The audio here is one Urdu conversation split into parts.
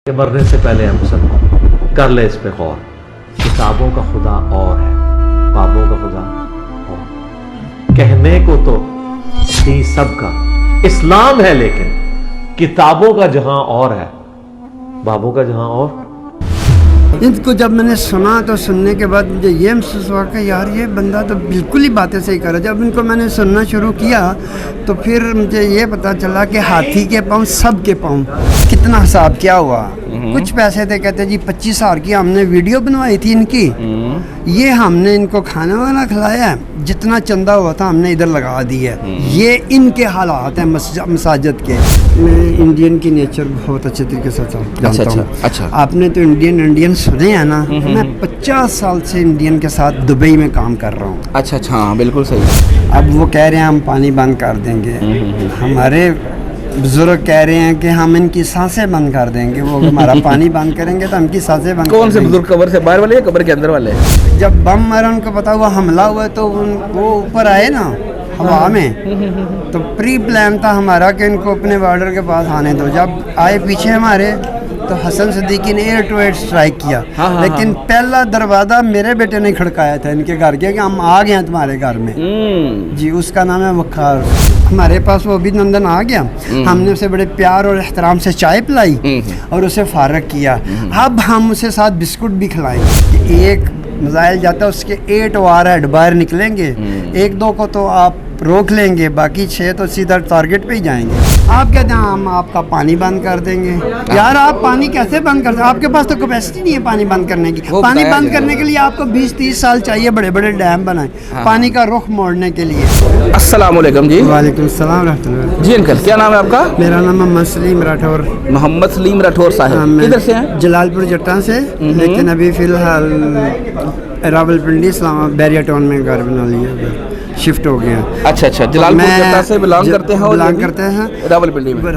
کہ مرنے سے پہلے ہے مسلمان، کر لے اس پہ غور۔ کتابوں کا خدا اور ہے، بابوں کا خدا اور۔ کہنے کو تو تھی سب کا اسلام ہے، لیکن کتابوں کا جہاں اور ہے، بابوں کا جہاں اور۔ ان کو جب میں نے سنا تو سننے کے بعد مجھے یہ محسوس ہوا کہ یار یہ بندہ تو بالکل ہی باتیں صحیح کر رہا ہے۔ جب ان کو میں نے سننا شروع کیا تو پھر مجھے یہ پتا چلا کہ ہاتھی کے پاؤں سب کے پاؤں۔ کتنا حساب کیا ہوا، کچھ پیسے تھے، کہتے جی 25,000 کی ہم نے ویڈیو بنوائی تھی ان کی، یہ ہم نے ان کو کھانا وانا کھلایا ہے، جتنا چندہ ہوا تھا ہم نے ادھر لگا دی ہے۔ یہ ان کے حالات ہیں مساجد کے۔ میں انڈین کی نیچر بہت اچھے طریقے سے جانتا ہوں۔ اچھا، آپ نے تو انڈین سنے ہیں نا، میں 50 سال سے انڈین کے ساتھ دبئی میں کام کر رہا ہوں۔ اچھا، ہاں بالکل صحیح۔ اب وہ کہہ رہے ہیں ہم پانی بند کر دیں گے، ہمارے بزرگ کہہ رہے ہیں کہ ہم ان کی سانسیں بند کر دیں گے، وہ ہمارا پانی بند کریں گے تو ہم کی سانسیں بند۔ کون سے بزرگ، قبر سے باہر والے یا قبر کے اندر والے؟ جب بم مارا ان کو پتا ہوا حملہ ہوا تو وہ اوپر آئے نا ہوا میں، تو پری پلان تھا ہمارا کہ ان کو اپنے بارڈر کے پاس آنے دو۔ جب آئے پیچھے ہمارے تو حسن صدیقی نے ایئر ٹو ایئر اسٹرائک کیا، لیکن پہلا دروازہ میرے بیٹے نے کھڑکایا تھا ان کے گھر کے کہ ہم آ گئے ہیں تمہارے گھر میں جی۔ اس کا نام ہے وقار۔ ہمارے پاس وہ بھی نندن آ گیا، ہم نے اسے بڑے پیار اور احترام سے چائے پلائی اور اسے فارغ کیا۔ اب ہم اسے ساتھ بسکٹ بھی کھلائیں کہ ایک میزائل جاتا ہے اس کے 8 وار ہیڈ باہر نکلیں گے، 1-2 کو تو آپ روک لیں گے، باقی 6 تو سیدھا ٹارگٹ پہ ہی جائیں گے۔ آپ کہتے ہیں ہم آپ کا پانی بند کر دیں گے۔ یار آپ پانی کیسے بند کر سکتے؟ آپ کے پاس تو کیپیسٹی نہیں ہے پانی بند کرنے کی۔ پانی بند کرنے کے لیے آپ کو 20-30 سال چاہیے، بڑے بڑے ڈیم بنائیں پانی کا رخ موڑنے کے لیے۔ السلام علیکم جی۔ وعلیکم السلام رحمۃ اللہ۔ جی انکل، کیا نام ہے آپ کا؟ میرا نام محمد سلیم راٹھور۔ محمد سلیم راٹھور صاحب کدھر سے ہیں؟ جلال پور جٹا سے، لیکن ابھی فی الحال راول پنڈی اسلام آباد بیریا ٹاؤن میں گھر بنا لیا، شفٹ ہو گیا۔ اچھا، جلال پور جٹا سے بلانگ کرتے ہیں؟ بلانگ کرتے ہیں راول پنڈی میں،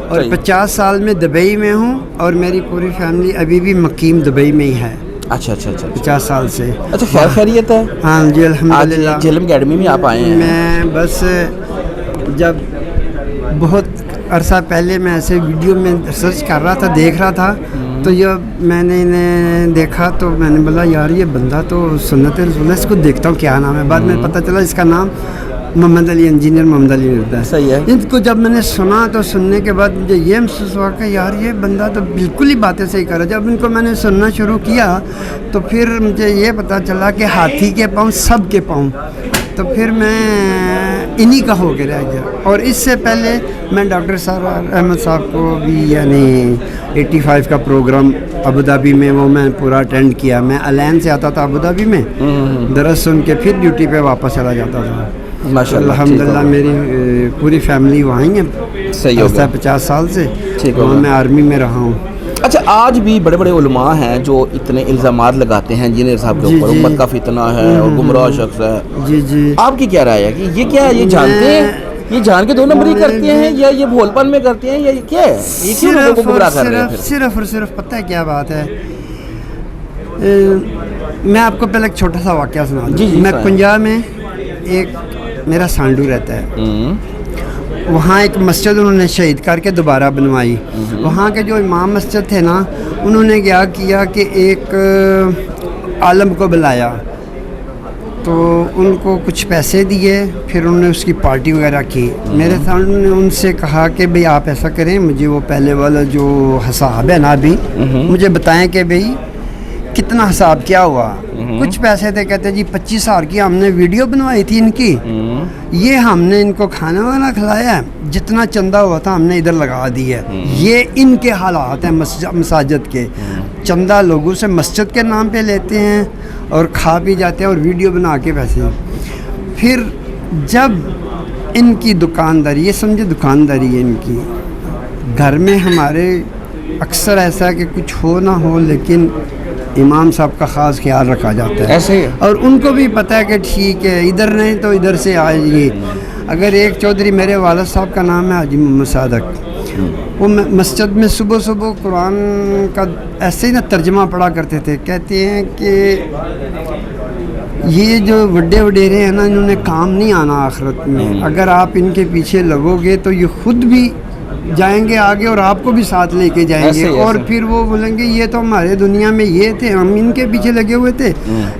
اور 50 سال میں دبئی میں ہوں، اور میری پوری فیملی ابھی بھی مقیم دبئی میں ہی ہے۔ اچھا 50 سال سے۔ اچھا، خیر خیریت ہے؟ ہاں جی الحمدللہ۔ جھیلم اکیڈمی میں آپ آئے ہیں؟ میں بس جب بہت عرصہ پہلے میں ایسے ویڈیو میں سرچ کر رہا تھا، دیکھ رہا تھا، تو جب میں نے انہیں دیکھا تو میں نے بولا یار یہ بندہ تو سنت رسول ہے، اس کو دیکھتا ہوں کیا نام ہے۔ بعد میں پتہ چلا اس کا نام محمد علی، انجینئر محمد علی ہوتا ہے۔ صحیح ہے۔ ان کو جب میں نے سنا تو سننے کے بعد مجھے یہ محسوس ہوا کہ یار یہ بندہ تو بالکل ہی باتیں صحیح کر رہا ہے۔ جب ان کو میں نے سننا شروع کیا تو پھر مجھے یہ پتا چلا کہ ہاتھی کے پاؤں سب کے پاؤں، تو پھر میں انہی کا ہو کے رہ گیا۔ اور اس سے پہلے میں ڈاکٹر سرار احمد صاحب کو بھی یعنی 85 کا پروگرام ابوظہبی میں وہ میں پورا اٹینڈ کیا۔ میں الین سے آتا تھا ابوظہبی میں، درس سن کے پھر ڈیوٹی پہ واپس چلا جاتا تھا۔ ماشاءاللہ، الحمدللہ میری پوری فیملی وہاں ہی ہے، صحیح ہو گیا۔ 50 سال سے وہاں میں آرمی میں رہا ہوں۔ اچھا، آج بھی بڑے بڑے علماء ہیں جو اتنے الزامات لگاتے ہیں انجینئر صاحب کے اوپر، امت کا فتنہ ہے اور گمراہ شخص ہے۔ جی آپ کی کیا رائے ہے کہ یہ کیا ہے؟ یہ جانتے ہیں، یہ جان کے 2 نمبری کرتے ہیں، یا یہ بھول پن میں کرتے ہیں، یا یہ کیا ہے؟ یہ کیوں لوگوں کو گمراہ کر رہے ہیں؟ صرف اور صرف پتہ ہے کیا بات ہے، میں آپ کو پہلے ایک چھوٹا سا واقعہ سنا دوں۔ میں پنجاب میں ایک میرا سانڈو رہتا ہے، وہاں ایک مسجد انہوں نے شہید کر کے دوبارہ بنوائی۔ وہاں کے جو امام مسجد تھے نا، انہوں نے کیا کیا کہ ایک عالم کو بلایا، تو ان کو کچھ پیسے دیے، پھر انہوں نے اس کی پارٹی وغیرہ کی۔ میرے سامنے نے ان سے کہا کہ بھئی آپ ایسا کریں، مجھے وہ پہلے والا جو حساب ہے نا ابھی مجھے بتائیں کہ بھئی کتنا حساب کیا ہوا۔ کچھ پیسے تھے، کہتے جی 25,000 کی ہم نے ویڈیو بنوائی تھی ان کی، یہ ہم نے ان کو کھانا وانا کھلایا ہے، جتنا چندہ ہوا تھا ہم نے ادھر لگا دی ہے۔ یہ ان کے حالات ہیں مساجد کے۔ چندہ لوگوں سے مسجد کے نام پہ لیتے ہیں اور کھا پی جاتے ہیں اور ویڈیو بنا کے پیسے۔ پھر جب ان کی دکانداری، یہ سمجھے دکانداری ہے ان کی، گھر میں ہمارے اکثر ایسا ہے کہ کچھ ہو نہ ہو لیکن امام صاحب کا خاص خیال رکھا جاتا ہے، ایسے ہی، اور ان کو بھی پتہ ہے کہ ٹھیک ہے ادھر نہیں تو ادھر سے آئیے۔ اگر ایک چودھری، میرے والد صاحب کا نام ہے حاجی محمد صادق، وہ مسجد میں صبح صبح قرآن کا ایسے ہی نا ترجمہ پڑھا کرتے تھے۔ کہتے ہیں کہ یہ جو بڑے وڈیرے ہیں نا، انہوں نے کام نہیں آنا آخرت میں، اگر آپ ان کے پیچھے لگو گے تو یہ خود بھی جائیں گے آگے اور آپ کو بھی ساتھ لے کے جائیں گے, اور پھر وہ بولیں گے یہ تو ہمارے دنیا میں یہ تھے, ہم ان کے پیچھے لگے ہوئے تھے,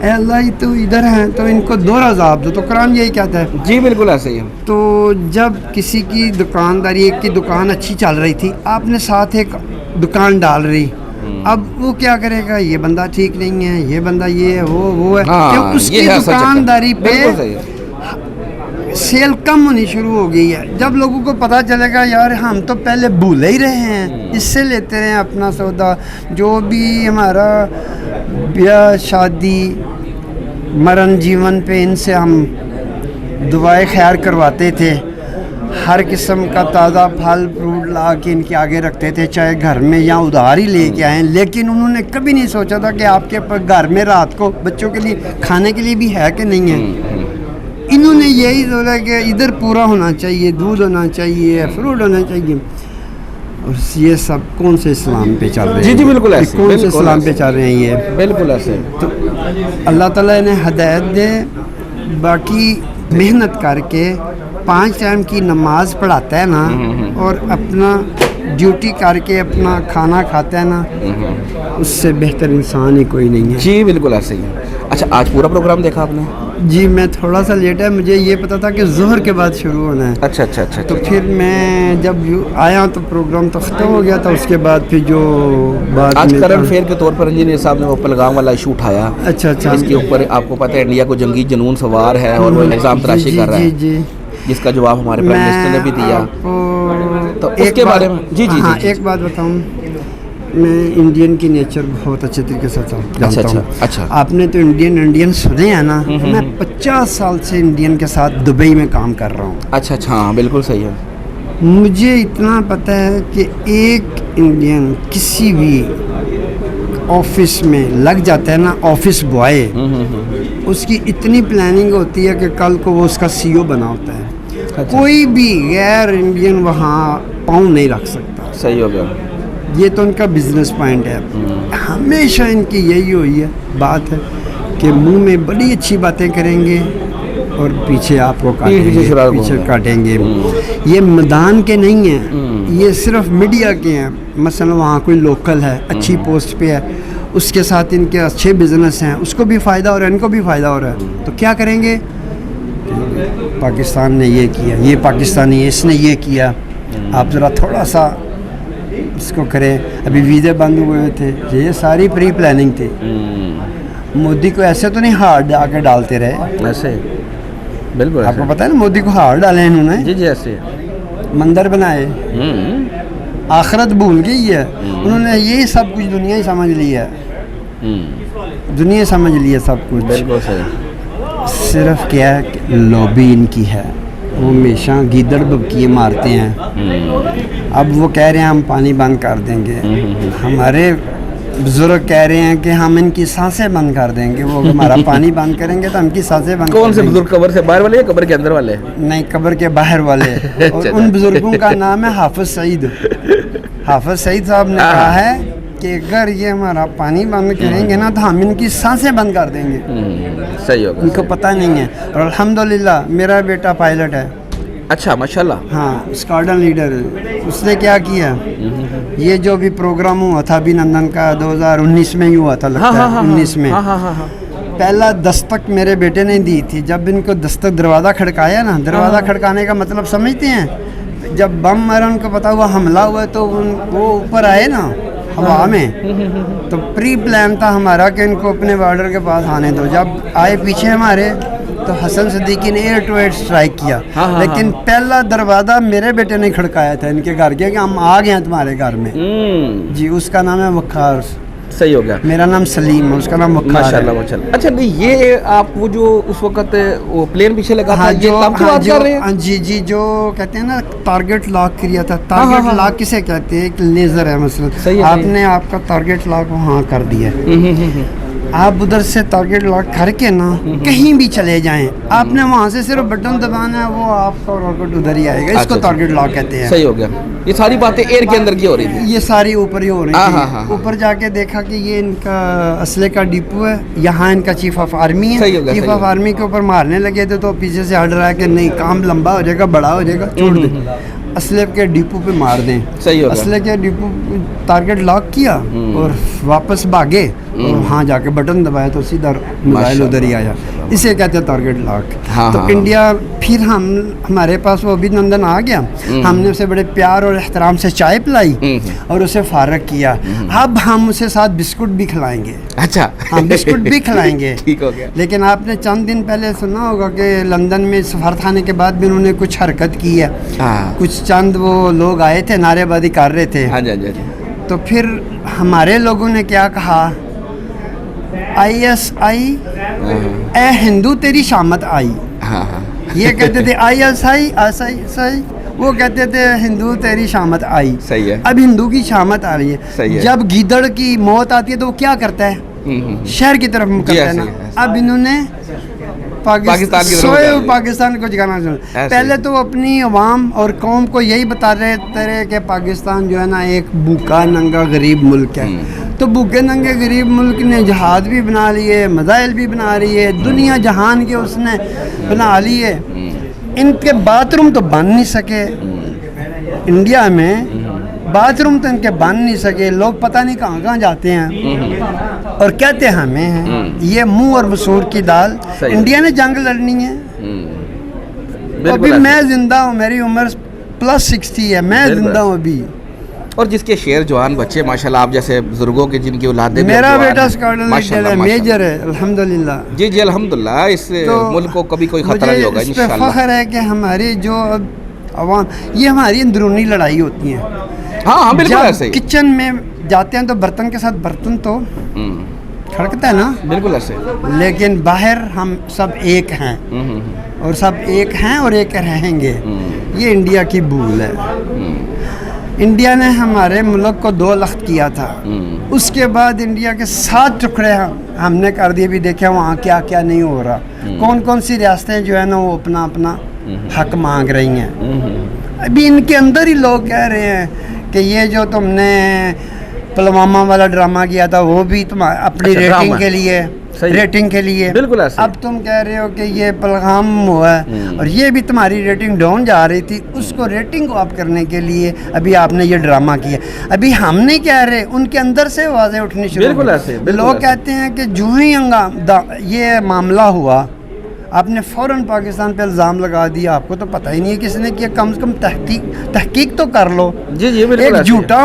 اے اللہ یہ تو ادھر ہیں تو ان کو دو عذاب دو. تو قرآن یہی کہتا ہے. جی بالکل ایسے ہی ہے. تو جب کسی کی دکانداری, ایک کی دکان اچھی چل رہی تھی, آپ نے ساتھ ایک دکان ڈال رہی, اب وہ کیا کرے گا, یہ بندہ ٹھیک نہیں ہے, یہ بندہ یہ ہے, وہ ہے, کہ اس کی دکانداری پہ سیل کم ہونی شروع ہو گئی ہے. جب لوگوں کو پتہ چلے گا یار ہم تو پہلے بھول ہی رہے ہیں, اس سے لیتے رہے اپنا سودا, جو بھی ہمارا بیاہ شادی مرن جیون پہ ان سے ہم دعائیں خیر کرواتے تھے, ہر قسم کا تازہ پھل فروٹ لا کے ان کے آگے رکھتے تھے, چاہے گھر میں یا ادھار ہی لے کے آئیں, لیکن انہوں نے کبھی نہیں سوچا تھا کہ آپ کے گھر میں رات کو بچوں کے لیے کھانے کے لیے بھی ہے کہ نہیں ہے. انہوں نے یہی سوچا کہ ادھر پورا ہونا چاہیے, دودھ ہونا چاہیے, فروٹ ہونا چاہیے, اور یہ سب کون سے اسلام پہ چل رہے ہیں. جی جی بالکل ایسے, کون سے اسلام پہ چل رہے ہیں یہ, بالکل ایسے. تو اللہ تعالیٰ نے ہدایت دے. باقی محنت کر کے 5 ٹائم کی نماز پڑھاتا ہے نا, اور اپنا ڈیوٹی کر کے اپنا کھانا کھاتا ہے نا, اس سے بہتر انسان ہی کوئی نہیں ہے. جی بالکل ایسے ہی. اچھا آج پورا پروگرام دیکھا آپ نے؟ جی میں تھوڑا سا لیٹ ہے, مجھے یہ پتا تھا کہ ظہر کے بعد شروع ہونا ہے. اچھا اچھا اچھا. تو پھر میں جب آیا تو پروگرام تو ختم ہو گیا تھا, اس کے بعد پھر جو بات آج کرنٹ افیئر کے طور پر انجینئر صاحب نے وہ پہلگام والا ایشو اٹھایا. اچھا اچھا. اس کے اوپر آپ کو پتہ ہے انڈیا کو جنگی جنون سوار ہے اور وہ الزام تراشی کر رہا ہے, جی جس کا جواب ہمارے پرائم منسٹر نے بھی دیا. تو اس کے بارے میں جی جی ہاں ایک بات بتاؤں, میں انڈین کی نیچر بہت اچھے طریقے سے جانتا ہوں. اچھا آپ نے تو انڈین سنے ہیں نا, میں 50 سال سے انڈین کے ساتھ دبئی میں کام کر رہا ہوں. اچھا اچھا ہاں بالکل صحیح ہے. مجھے اتنا پتہ ہے کہ ایک انڈین کسی بھی آفس میں لگ جاتا ہے نا, آفس بوائے, اس کی اتنی پلاننگ ہوتی ہے کہ کل کو وہ اس کا سی او بنا ہوتا ہے. کوئی بھی غیر انڈین وہاں پاؤں نہیں رکھ سکتا. صحیح ہو گیا. یہ تو ان کا بزنس پوائنٹ ہے. ہمیشہ ان کی یہی ہوئی ہے بات ہے کہ منہ میں بڑی اچھی باتیں کریں گے اور پیچھے آپ کو پیچھے کاٹیں گے. یہ میدان کے نہیں ہیں, یہ صرف میڈیا کے ہیں. مثلا وہاں کوئی لوکل ہے, اچھی پوسٹ پہ ہے, اس کے ساتھ ان کے اچھے بزنس ہیں, اس کو بھی فائدہ ہو رہا ہے, ان کو بھی فائدہ ہو رہا ہے. تو کیا کریں گے, پاکستان نے یہ کیا, یہ پاکستانی ہے, اس نے یہ کیا, آپ ذرا تھوڑا سا اس کو کریں. ابھی ویزے بند ہوئے تھے, یہ ساری پری پلاننگ تھی. مودی کو ایسے تو نہیں ہار آ کے ڈالتے رہے, ایسے بالکل. آپ کو پتہ ہے نا مودی کو ہار ڈالے انہوں نے. جی جی ایسے مندر بنائے, آخرت بھول گئی ہے. انہوں نے یہی سب کچھ دنیا ہی سمجھ لی ہے, دنیا سمجھ لی ہے سب کچھ. بالکل صحیح. صرف کیا ہے کہ لابی ان کی ہے, وہ ہمیشہ گیدڑ ببکیے مارتے ہیں. اب وہ کہہ رہے ہیں ہم پانی بند کر دیں گے, ہمارے بزرگ کہہ رہے ہیں کہ ہم ان کی سانسیں بند کر دیں گے. وہ ہمارا پانی بند کریں گے تو ہم کی سانسیں بند. کون سے بزرگ, قبر سے باہر والے یا قبر کے اندر والے؟ نہیں, قبر کے باہر والے. اور ان بزرگوں کا نام ہے حافظ سعید. حافظ سعید صاحب نے کہا ہے کہ اگر یہ ہمارا پانی بند کریں گے نا تو ہم ان کی سانسیں بند کر دیں گے. صحیح ہوگا. ان کو پتہ نہیں ہے. اور الحمدللہ میرا بیٹا پائلٹ ہے. اچھا ماشاءاللہ. ہاں اسکواڈرن لیڈر. اس نے کیا کیا, یہ جو بھی پروگرام ہوا تھا ابھینندن کا 2019 میں ہی ہوا تھا, لگتا ہے 19 میں, پہلا دستک میرے بیٹے نے دی تھی. جب ان کو دستک دروازہ کھڑکایا نا, دروازہ کھڑکانے کا مطلب سمجھتے ہیں, جب بم مارا ان کو پتا ہوا حملہ ہوا تو وہ اوپر آئے نا ہوا میں, تو پری پلان تھا ہمارا کہ ان کو اپنے بارڈر کے پاس آنے دو. جب آئے پیچھے ہمارے تو حسن صدیقی نے ایئر ٹو ایئر اسٹرائک کیا, لیکن پہلا دروازہ میرے بیٹے نے کھڑکایا تھا ان کے گھر کے کہ ہم آ گئے ہیں تمہارے گھر میں. جی اس کا نام ہے وقار. صحیح ہو گیا. میرا نام سلیم ہے, اس کا نام وقار ہے. ماشاءاللہ ماشاءاللہ. اچھا نہیں, یہ آپ وہ جو اس وقت وہ پلین پیچھے لگا تھا, یہ کب کی بات کر رہے ہیں؟ جی جی, جو کہتے ہیں نا ٹارگٹ لاک کیا تھا. ٹارگٹ لاک کسے کہتے ہیں, ایک لیزر ہے مثلا, آپ نے آپ کا ٹارگٹ لاک وہاں کر دیا, آپ ادھر سے ٹارگٹ لاک کر کے نا کہیں بھی چلے جائیں, آپ نے وہاں سے صرف بٹن دبانا ہے, وہ آپ کا راکٹ ادھر ہی آئے گا. اس کو ٹارگٹ لاک کہتے ہیں. صحیح ہو گیا. یہ ساری باتیں ایئر کے اندر کی ہو رہی تھی, یہ ساری اوپر ہی ہو رہی تھی. اوپر جا کے دیکھا کہ یہ ان کا اسلحے کا ڈپو ہے, یہاں ان کا چیف آف آرمی ہے. چیف آف آرمی کے اوپر مارنے لگے تھے تو پیچھے سے آرڈر آیا کہ نہیں, کام لمبا ہو جائے گا, بڑا ہو جائے گا, چھوڑ دیں. اسلحے کے ڈپو پہ مار دیں. صحیح ہوگا. اسلحے کے ڈپو ٹارگیٹ لاک کیا اور واپس بھاگے اور وہاں جا کے بٹن دبایا تو سیدھا میزائل ادھر ہی آیا. اسے کہتے ہیں ٹارگیٹ لاک. تو انڈیا پھر ہمارے پاس وہ ابھینندن آ گیا, ہم نے اسے بڑے پیار اور احترام سے چائے پلائی اور اسے فارغ کیا. اب ہم اسے ساتھ بسکٹ بھی کھلائیں گے. اچھا, ہاں بسکٹ بھی کھلائیں گے. ٹھیک ہو گیا. لیکن آپ نے چند دن پہلے سنا ہوگا کہ لندن میں سفارتخانے کے بعد بھی انہوں نے کچھ حرکت کی ہے. کچھ چند وہ لوگ آئے تھے, نعرے بازی کر رہے تھے. تو پھر ہمارے لوگوں نے کیا کہا, ISI اے ہندو تیری شامت آئی. یہ کہتے تھے ISI, وہ کہتے تھے ہندو تیری شامت آئی. صحیح ہے. اب ہندو کی شامت آ رہی ہے. جب گیدڑ کی موت آتی ہے تو وہ کیا کرتا ہے, شہر کی طرف کرتا ہے نا. اب انہوں نے پاکستان کو جگانا چاہتا. پہلے تو اپنی عوام اور قوم کو یہی بتا رہے تھے کہ پاکستان جو ہے نا ایک بھوکا ننگا غریب ملک ہے. تو بھوکے ننگے غریب ملک نے جہاد بھی بنا لیے, میزائل بھی بنا لیے, دنیا جہان کے اس نے بنا لیے. ان کے باتھ روم تو بن نہیں سکے انڈیا میں, باتھ روم تو ان کے بن نہیں سکے. لوگ پتہ نہیں کہاں کہاں جاتے ہیں اور کہتے ہمیں ہیں. یہ منہ اور مسور کی دال. انڈیا نے جنگ لڑنی ہے. ابھی میں زندہ ہوں, میری عمر +60 ہے, میں زندہ ہوں ابھی. اور جس کے شیر جوان بچے ماشاءاللہ آپ جیسے بزرگوں کے جن کی اولادیں, میرا بیٹا اسکاٹلینڈ ہے, میجر ہے الحمدللہ. جی الحمدللہ. اس ملک کو کبھی کوئی خطرہ نہیں ہوگا انشاءاللہ. مجھے فخر ہے کہ ہماری جو عوام, یہ ہماری اندرونی لڑائی ہوتی ہیں. ہاں بالکل ایسے ہی. کچن میں جاتے ہیں تو برتن کے ساتھ برتن تو کھڑکتا ہے نا, بالکل ایسے. لیکن باہر ہم سب ایک ہیں اور سب ایک ہیں اور ایک رہیں گے. یہ انڈیا کی بھول ہے. انڈیا نے ہمارے ملک کو 2 لخت کیا تھا, اس کے بعد انڈیا کے 7 ٹکڑے ہم نے کر دیے. بھی دیکھا وہاں کیا کیا نہیں ہو رہا. کون سی ریاستیں جو ہے نا وہ اپنا اپنا حق مانگ رہی ہیں. ابھی ان کے اندر ہی لوگ کہہ رہے ہیں کہ یہ جو تم نے پلوامہ والا ڈرامہ کیا تھا وہ بھی تم اپنی ریٹنگ کے لیے بالکل ایسے. اب تم کہہ رہے ہو کہ یہ پلغام ہوا ہے اور یہ بھی تمہاری ریٹنگ ڈاؤن جا رہی تھی, اس کو ریٹنگ کو اپ کرنے کے لیے ابھی آپ نے یہ ڈرامہ کیا. ابھی ہم نہیں کہہ رہے, ان کے اندر سے آوازیں اٹھنی شروع. بالکل ایسے. لوگ کہتے ہیں کہ جو ہی یہ معاملہ ہوا آپ نے فوراً پاکستان پہ الزام لگا دیا. آپ کو تو پتہ ہی نہیں ہے کس نے کیا. کم سے کم تحقیق تو کر لو. جی ایک جھوٹا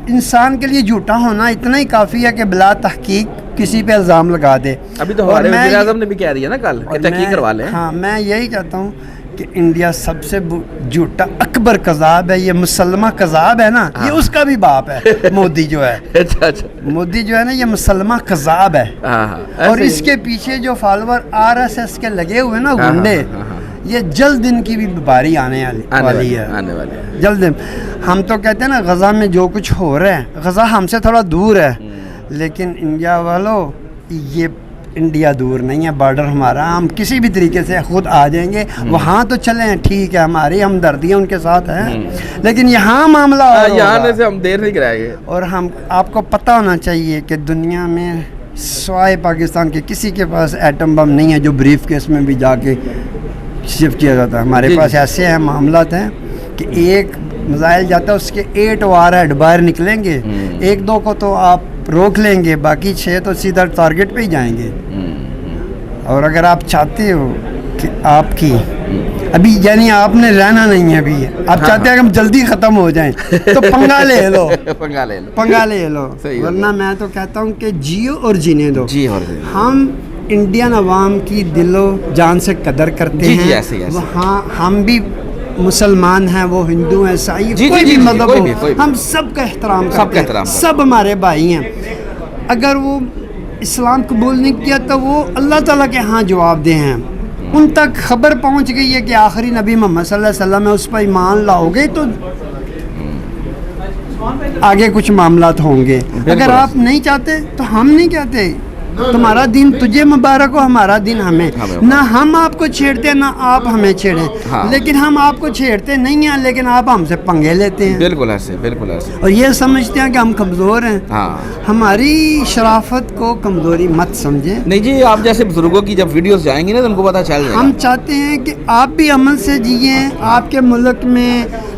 انسان کے لیے جھوٹا ہونا اتنا ہی کافی ہے کہ بلا تحقیق کسی پہ الزام لگا دے. ابھی تو ہمارے وزیر اعظم نے بھی کہہ دیا نا کل کہ تحقیق کروا لیں. ہاں میں یہی کہتا ہوں کہ انڈیا سب سے جھوٹا اکبر کذاب ہے. یہ مسلمہ کذاب ہے نا, یہ اس کا بھی باپ ہے مودی جو ہے. مودی جو ہے نا یہ مسلمہ کذاب ہے. اور اس کے پیچھے جو فالوور RSS کے لگے ہوئے نا گنڈے, یہ جلد ان کی بھی باری آنے والی ہے. جلد. ہم تو کہتے ہیں نا غزہ میں جو کچھ ہو رہا ہے, غزہ ہم سے تھوڑا دور ہے, لیکن انڈیا والوں یہ انڈیا دور نہیں ہے, بارڈر ہمارا. ہم کسی بھی طریقے سے خود آ جائیں گے. وہاں تو چلیں ٹھیک ہے, ہماری ہمدردیاں ان کے ساتھ ہیں, لیکن یہاں معاملہ یہاں سے ہم دیر نہیں کرائیں گے. اور آپ کو پتہ ہونا چاہیے کہ دنیا میں سوائے پاکستان کے کسی کے پاس ایٹم بم نہیں ہے جو بریف کیس میں بھی جا کے شفٹ کیا جاتا ہے. ہمارے پاس ایسے ہیں معاملات ہیں کہ ایک میزائل جاتا ہے, اس کے 8 وار ہیڈ باہر نکلیں گے, 1-2 کو تو آپ روک لیں گے, باقی 6 تو سیدھا ٹارگٹ پہ ہی جائیں گے. اور اگر آپ چاہتے ہو کہ آپ کی ابھی یعنی آپ نے رہنا نہیں ہے, ابھی آپ چاہتے ہیں کہ ہم جلدی ختم ہو جائیں تو پنگا لے لو. پنگا لے لو. ورنہ میں تو کہتا ہوں کہ جیو اور جینے دو. ہم انڈین عوام کی دل و جان سے قدر کرتے ہیں. ہاں ہم بھی مسلمان ہیں, وہ ہندو ہیں, عیسائی, کوئی بھی مذہب ہو, ہم سب کا احترام کرتے ہیں. سب ہمارے بھائی ہیں. اگر وہ اسلام قبول نہیں کیا تو وہ اللہ تعالیٰ کے ہاں جواب دہ ہیں. ان تک خبر پہنچ گئی ہے کہ آخری نبی محمد صلی اللہ علیہ وسلم ہے, اس پر ایمان لاؤ گے تو آگے کچھ معاملات ہوں گے. اگر آپ نہیں چاہتے تو ہم نہیں کہتے. تمہارا دین تجھے مبارک ہو, ہمارا دین ہمیں. نہ ہم آپ کو چھیڑتے ہیں نہ آپ ہمیں چھیڑیں, لیکن ہم آپ کو چھیڑتے نہیں ہیں, لیکن آپ ہم سے پنگے لیتے ہیں. بالکل ایسے. اور یہ سمجھتے ہیں کہ ہم کمزور ہیں. ہماری شرافت کو کمزوری مت سمجھیں. نہیں جی, آپ جیسے بزرگوں کی جب ویڈیوز جائیں گی نا تو ان کو پتہ چل جائے گا. ہم چاہتے ہیں کہ آپ بھی امن سے جیئیں. آپ کے ملک میں